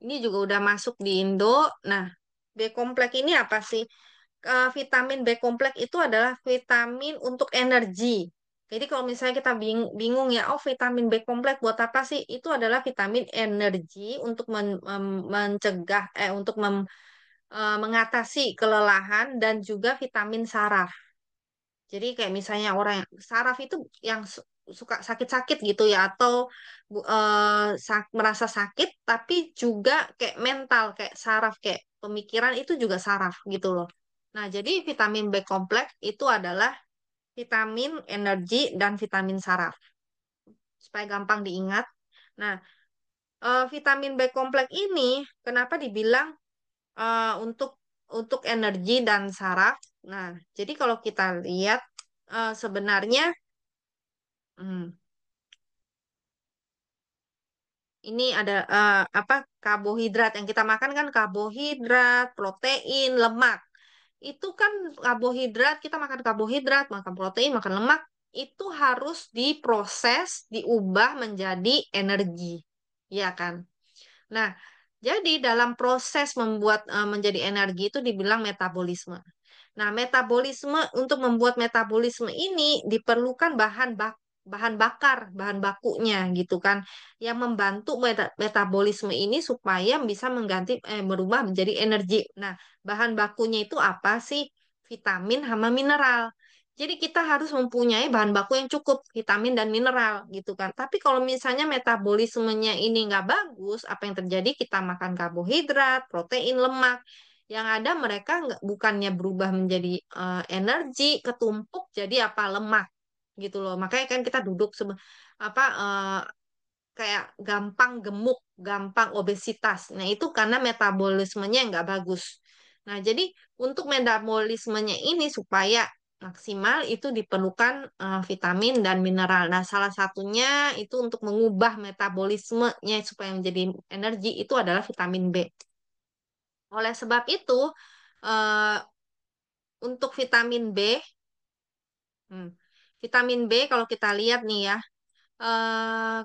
Ini juga udah masuk di Indo. Nah, B kompleks ini apa sih? Vitamin B kompleks itu adalah vitamin untuk energi. Jadi kalau misalnya kita bingung ya, oh vitamin B kompleks buat apa sih? Itu adalah vitamin energi untuk mencegah, untuk mengatasi kelelahan dan juga vitamin saraf. Jadi kayak misalnya orang yang saraf itu yang suka sakit-sakit gitu ya, atau merasa sakit, tapi juga kayak mental, kayak saraf, kayak pemikiran itu juga saraf gitu loh. Nah, jadi vitamin B kompleks itu adalah vitamin energi dan vitamin saraf, supaya gampang diingat. Nah, vitamin B kompleks ini kenapa dibilang untuk energi dan saraf? Nah, jadi kalau kita lihat sebenarnya hmm, ini ada apa karbohidrat yang kita makan kan karbohidrat, protein, lemak. Itu kan karbohidrat, kita makan karbohidrat, makan protein, makan lemak, itu harus diproses, diubah menjadi energi. Ya kan? Nah, jadi dalam proses membuat menjadi energi itu dibilang metabolisme. Nah, metabolisme untuk membuat metabolisme ini diperlukan bahan bakar, bahan bakunya gitu kan, yang membantu metabolisme ini supaya bisa berubah menjadi energi. Nah, bahan bakunya itu apa sih? Vitamin sama mineral. Jadi kita harus mempunyai bahan baku yang cukup, vitamin dan mineral gitu kan. Tapi kalau misalnya metabolismenya ini nggak bagus, apa yang terjadi? Kita makan karbohidrat, protein, lemak. Yang ada mereka nggak bukannya berubah menjadi energi, ketumpuk jadi apa lemak gitu loh. Makanya kan kita duduk apa kayak gampang gemuk, gampang obesitas. Nah, itu karena metabolismenya nggak bagus. Nah, jadi untuk metabolismenya ini supaya maksimal itu diperlukan vitamin dan mineral. Nah, salah satunya itu untuk mengubah metabolismenya supaya menjadi energi itu adalah vitamin B. Oleh sebab itu, eh, untuk hmm, vitamin B kalau kita lihat nih ya, eh,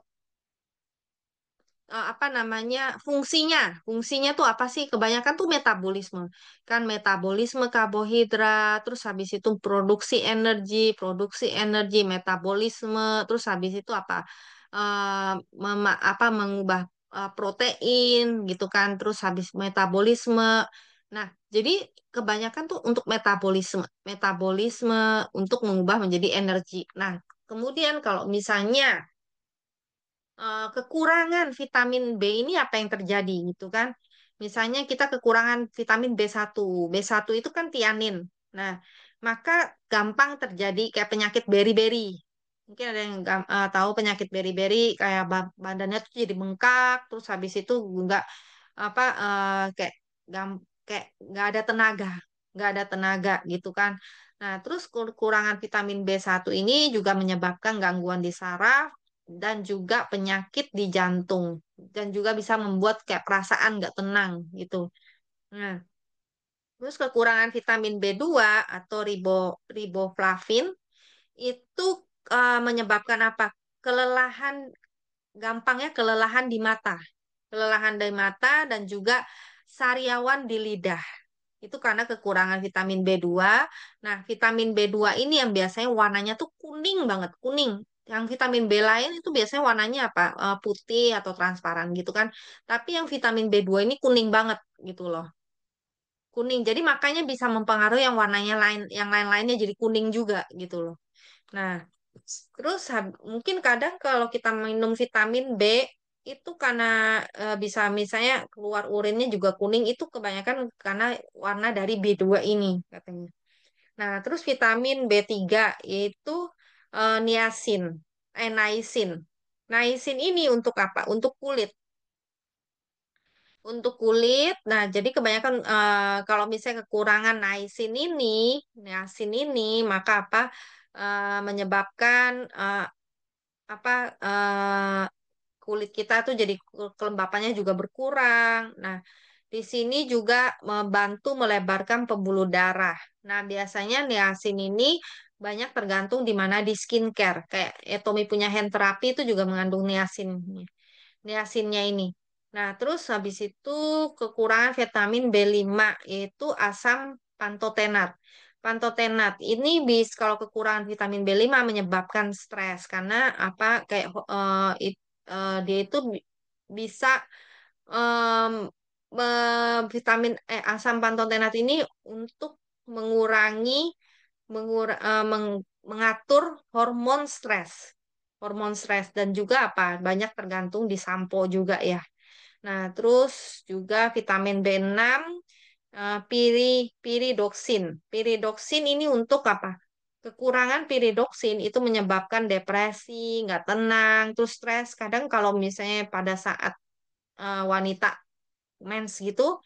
apa namanya fungsinya tuh apa sih? Kebanyakan tuh metabolisme, kan metabolisme karbohidrat, terus habis itu produksi energi, metabolisme, terus habis itu apa? Apa mengubah protein gitu kan, terus habis metabolisme. Nah, jadi kebanyakan tuh untuk metabolisme untuk mengubah menjadi energi. Nah, kemudian kalau misalnya kekurangan vitamin B ini apa yang terjadi gitu kan. Misalnya kita kekurangan vitamin B1. B1 itu kan tianin. Nah, maka gampang terjadi kayak penyakit beri-beri. Mungkin ada yang tahu penyakit beri-beri kayak badannya tuh jadi bengkak, terus habis itu nggak apa kayak kayak nggak ada tenaga gitu kan. Nah, terus kekurangan vitamin B1 ini juga menyebabkan gangguan di saraf dan juga penyakit di jantung dan juga bisa membuat kayak perasaan nggak tenang gitu. Nah, terus kekurangan vitamin B2 atau riboflavin itu menyebabkan apa? Kelelahan, gampangnya kelelahan di mata. Kelelahan di mata dan juga sariawan di lidah. Itu karena kekurangan vitamin B2. Nah, vitamin B2 ini yang biasanya warnanya tuh kuning banget, kuning. Yang vitamin B lain itu biasanya warnanya apa? Putih atau transparan gitu kan. Tapi yang vitamin B2 ini kuning banget gitu loh. Kuning. Jadi makanya bisa mempengaruhi yang warnanya lain, yang lain-lainnya jadi kuning juga gitu loh. Nah, terus mungkin kadang kalau kita minum vitamin B itu karena bisa misalnya keluar urinnya juga kuning itu kebanyakan karena warna dari B2 ini katanya. Nah, terus vitamin B3 yaitu niacin. Niacin ini untuk apa? Untuk kulit. Untuk kulit, nah jadi kebanyakan kalau misalnya kekurangan niacin ini, maka apa menyebabkan apa kulit kita tuh jadi kelembapannya juga berkurang. Nah, di sini juga membantu melebarkan pembuluh darah. Nah, biasanya niacin ini banyak tergantung di mana di skincare. Kayak Tommy punya hand therapy itu juga mengandung niacin, niacinnya ini. Nah, terus habis itu kekurangan vitamin B5 yaitu asam pantotenat. Pantotenat ini kalau kekurangan vitamin B5 menyebabkan stres karena apa kayak dia itu bisa em, asam pantotenat ini untuk mengurangi mengatur hormon stres. Hormon stres dan juga apa? Banyak tergantung di sampo juga ya. Nah, terus juga vitamin B6, piridoksin. Piridoksin ini untuk apa? Kekurangan piridoksin itu menyebabkan depresi, nggak tenang, terus stres. Kadang kalau misalnya pada saat wanita mens gitu,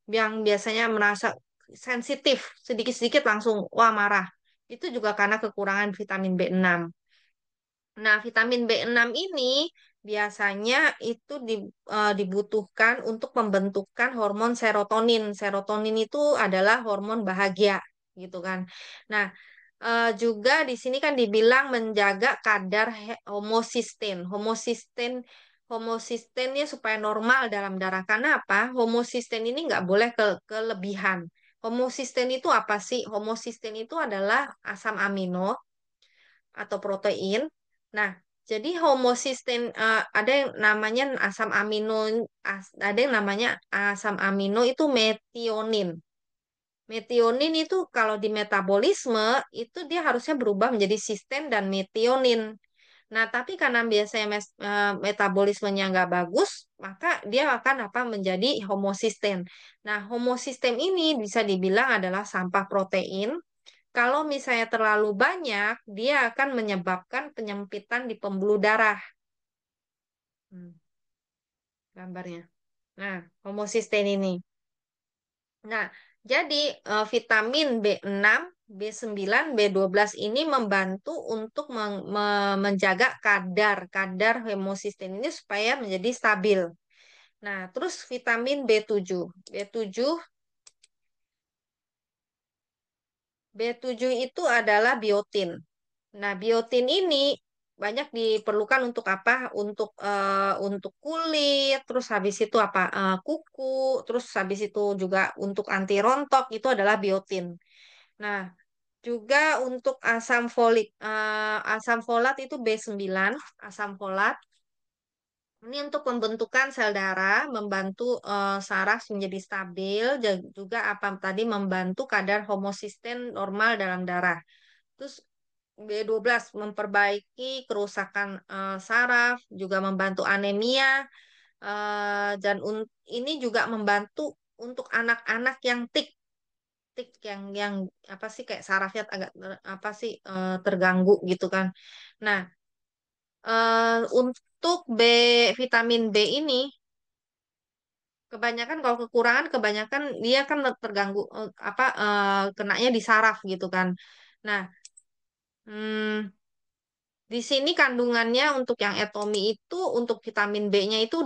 yang biasanya merasa sensitif, sedikit-sedikit langsung, wah marah. Itu juga karena kekurangan vitamin B6. Nah, vitamin B6 ini biasanya itu dibutuhkan untuk pembentukan hormon serotonin. Serotonin itu adalah hormon bahagia, gitu kan. Nah, juga di sini kan dibilang menjaga kadar homosistain. Homosistainnya supaya normal dalam darah. Karena apa? Homosistain ini nggak boleh kelebihan. Homosistain itu apa sih? Homosistain itu adalah asam amino atau protein. Nah, jadi homosistain ada yang namanya asam amino, ada yang namanya asam amino itu metionin. Metionin itu kalau di metabolisme itu dia harusnya berubah menjadi sisten dan metionin. Nah, tapi karena biasanya metabolismenya nggak bagus, maka dia akan apa menjadi homosisten. Nah, homosisten ini bisa dibilang adalah sampah protein kalau misalnya terlalu banyak, dia akan menyebabkan penyempitan di pembuluh darah. Hmm, gambarnya. Nah, homosistein ini. Nah, jadi vitamin B6, B9, B12 ini membantu untuk menjaga kadar homosistein ini supaya menjadi stabil. Nah, terus vitamin B7. B7, B7 itu adalah biotin. Nah, biotin ini banyak diperlukan untuk apa? Untuk kulit, terus habis itu apa? Kuku, terus habis itu juga untuk anti rontok itu adalah biotin. Nah, juga untuk asam folat itu B9, asam folat. Ini untuk pembentukan sel darah, membantu saraf menjadi stabil, juga apa tadi membantu kadar homosistain normal dalam darah. Terus B12 memperbaiki kerusakan saraf, juga membantu anemia, dan ini juga membantu untuk anak-anak yang tik yang apa sih kayak sarafnya agak apa sih terganggu gitu kan. Nah, untuk vitamin B ini kebanyakan kalau kekurangan kebanyakan dia kan terganggu apa kenanya di saraf gitu kan. Nah, hmm, di sini kandungannya untuk yang etomi itu untuk vitamin B-nya itu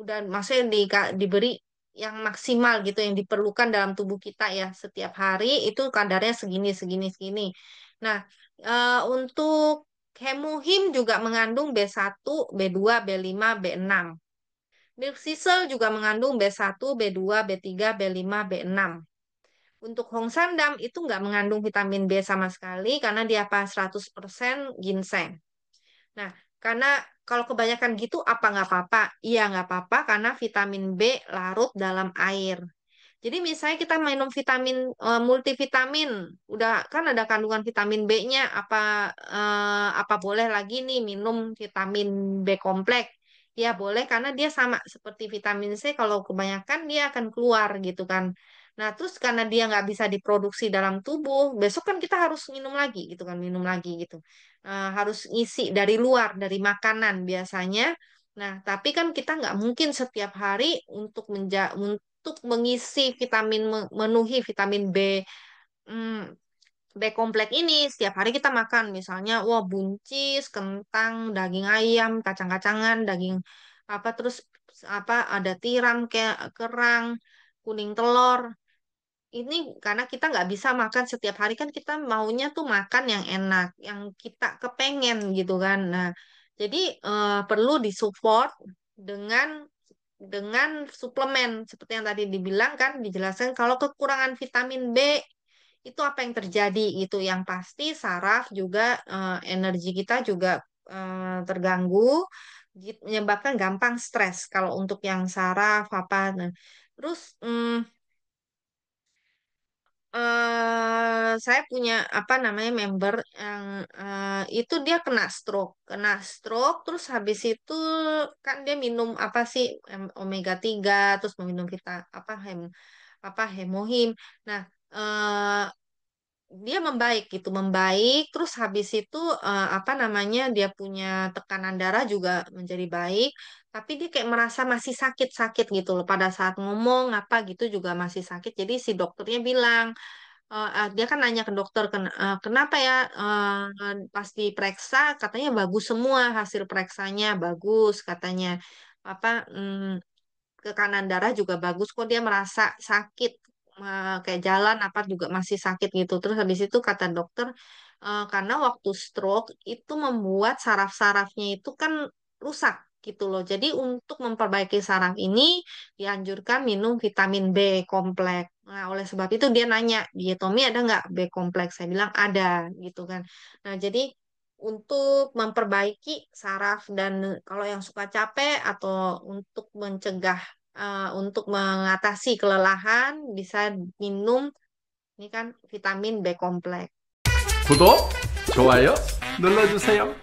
udah maksudnya diberi yang maksimal gitu yang diperlukan dalam tubuh kita ya setiap hari itu kadarnya segini segini segini. Nah, untuk hemohim juga mengandung B1, B2, B5, B6. Milk Thistle juga mengandung B1, B2, B3, B5, B6. Untuk Hong Sandam itu nggak mengandung vitamin B sama sekali karena dia apa 100% ginseng. Nah, karena kalau kebanyakan gitu apa nggak apa-apa? Iya nggak apa-apa karena vitamin B larut dalam air. Jadi misalnya kita minum vitamin multivitamin, udah kan ada kandungan vitamin B-nya, apa boleh lagi nih minum vitamin B kompleks? Ya boleh karena dia sama seperti vitamin C kalau kebanyakan dia akan keluar gitu kan. Nah terus karena dia nggak bisa diproduksi dalam tubuh, besok kan kita harus minum lagi gitu kan, minum lagi gitu. Harus ngisi dari luar, dari makanan biasanya. Nah, tapi kan kita nggak mungkin setiap hari untuk mengisi memenuhi vitamin B hmm, B kompleks ini setiap hari kita makan misalnya wah buncis, kentang, daging ayam, kacang-kacangan, daging apa terus apa ada tiram kayak kerang, kuning telur. Ini karena kita nggak bisa makan setiap hari kan kita maunya tuh makan yang enak, yang kita kepengen gitu kan. Nah, jadi perlu disupport dengan dengan suplemen seperti yang tadi dibilang kan dijelaskan kalau kekurangan vitamin B itu apa yang terjadi gitu. Yang pasti saraf juga energi kita juga terganggu, menyebabkan gampang stres kalau untuk yang saraf apa. Nah, terus saya punya apa namanya member yang itu dia kena stroke, terus habis itu kan dia minum apa sih omega 3 terus meminum apa hemohim. Nah, eh, dia membaik gitu, membaik, terus habis itu apa namanya dia punya tekanan darah juga menjadi baik, tapi dia kayak merasa masih sakit-sakit gitu loh pada saat ngomong apa gitu juga masih sakit. Jadi si dokternya bilang dia kan nanya ke dokter kenapa ya pas diperiksa katanya bagus semua hasil periksanya bagus katanya apa ke kanan darah juga bagus kok dia merasa sakit kayak jalan apa juga masih sakit gitu terus habis itu kata dokter karena waktu stroke itu membuat saraf-sarafnya itu kan rusak gitu loh jadi untuk memperbaiki saraf ini dianjurkan minum vitamin B kompleks. Nah oleh sebab itu dia nanya di Tommy ada nggak B kompleks saya bilang ada gitu kan. Nah jadi untuk memperbaiki saraf dan kalau yang suka capek atau untuk mencegah untuk mengatasi kelelahan bisa minum ini kan vitamin B kompleks. 구독, 좋아요 눌러주세요.